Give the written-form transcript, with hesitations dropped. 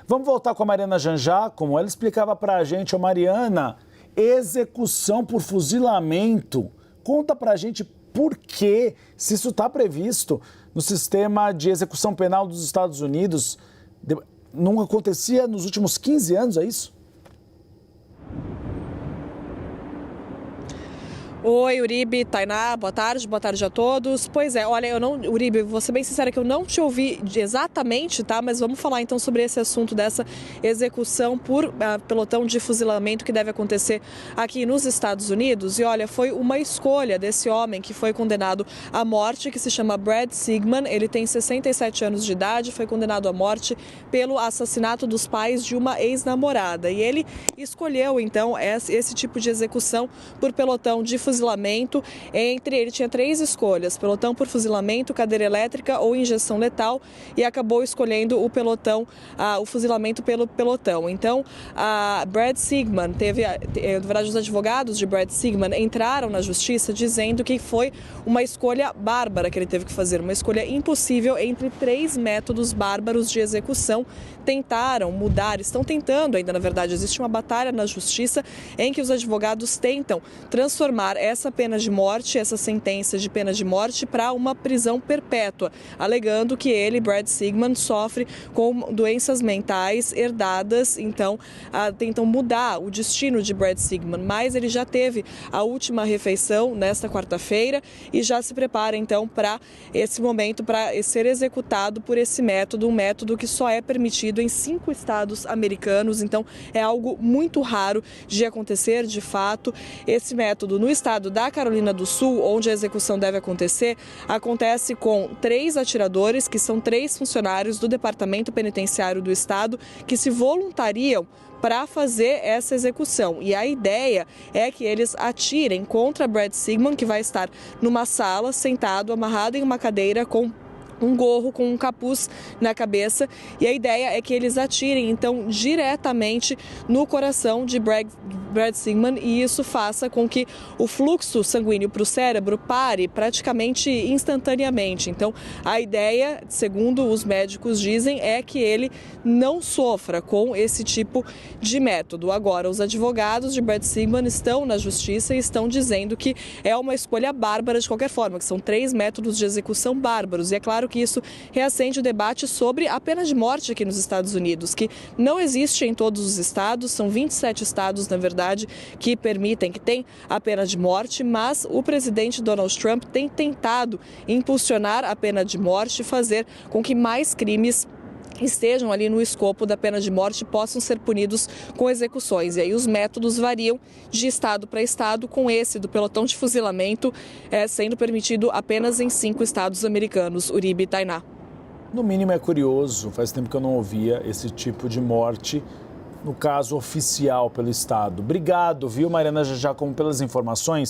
Vamos voltar com a Mariana Janjá, como ela explicava para a gente. Ô Mariana, execução por fuzilamento. Conta para a gente por quê, se isso está previsto no sistema de execução penal dos Estados Unidos. Não acontecia nos últimos 15 anos, é isso? Oi, Uribe, Tainá, boa tarde a todos. Pois é, olha, Uribe, vou ser bem sincera que eu não te ouvi exatamente, tá? Mas vamos falar então sobre esse assunto dessa execução por pelotão de fuzilamento que deve acontecer aqui nos Estados Unidos. E olha, foi uma escolha desse homem que foi condenado à morte, que se chama Brad Sigmund. Ele tem 67 anos de idade, foi condenado à morte pelo assassinato dos pais de uma ex-namorada. E ele escolheu então esse tipo de execução por pelotão de fuzilamento. Ele tinha 3 escolhas: pelotão por fuzilamento, cadeira elétrica ou injeção letal, e acabou escolhendo o pelotão, o fuzilamento pelo pelotão. Então, a Brad Sigmund na verdade, os advogados de Brad Sigmund entraram na justiça dizendo que foi uma escolha bárbara que ele teve que fazer, uma escolha impossível entre 3 métodos bárbaros de execução. Estão tentando ainda, na verdade, existe uma batalha na justiça em que os advogados tentam transformar essa pena de morte, essa sentença de pena de morte, para uma prisão perpétua, alegando que ele, Brad Sigmund, sofre com doenças mentais herdadas. Então, tentam mudar o destino de Brad Sigmund, mas ele já teve a última refeição nesta quarta-feira e já se prepara então para esse momento, para ser executado por esse método, um método que só é permitido em 5 estados americanos. Então, é algo muito raro de acontecer, de fato. Esse método no estado da Carolina do Sul, onde a execução deve acontecer, acontece com 3 atiradores, que são 3 funcionários do Departamento Penitenciário do estado, que se voluntariam para fazer essa execução. E a ideia é que eles atirem contra Brad Sigmund, que vai estar numa sala, sentado, amarrado em uma cadeira com um gorro com um capuz na cabeça, e a ideia é que eles atirem então diretamente no coração de Brad Sigmund, e isso faça com que o fluxo sanguíneo para o cérebro pare praticamente instantaneamente. Então, a ideia, segundo os médicos dizem, é que ele não sofra com esse tipo de método. Agora, os advogados de Brad Sigmund estão na justiça e estão dizendo que é uma escolha bárbara de qualquer forma, que são 3 métodos de execução bárbaros, e é claro que isso reacende o debate sobre a pena de morte aqui nos Estados Unidos, que não existe em todos os estados. São 27 estados, na verdade, que têm a pena de morte, mas o presidente Donald Trump tem tentado impulsionar a pena de morte, fazer com que mais crimes estejam ali no escopo da pena de morte, possam ser punidos com execuções. E aí os métodos variam de estado para estado, com esse do pelotão de fuzilamento sendo permitido apenas em 5 estados americanos. Uribe e Tainá. No mínimo é curioso, faz tempo que eu não ouvia esse tipo de morte no caso oficial pelo estado. Obrigado, viu, Mariana Janjá, como pelas informações.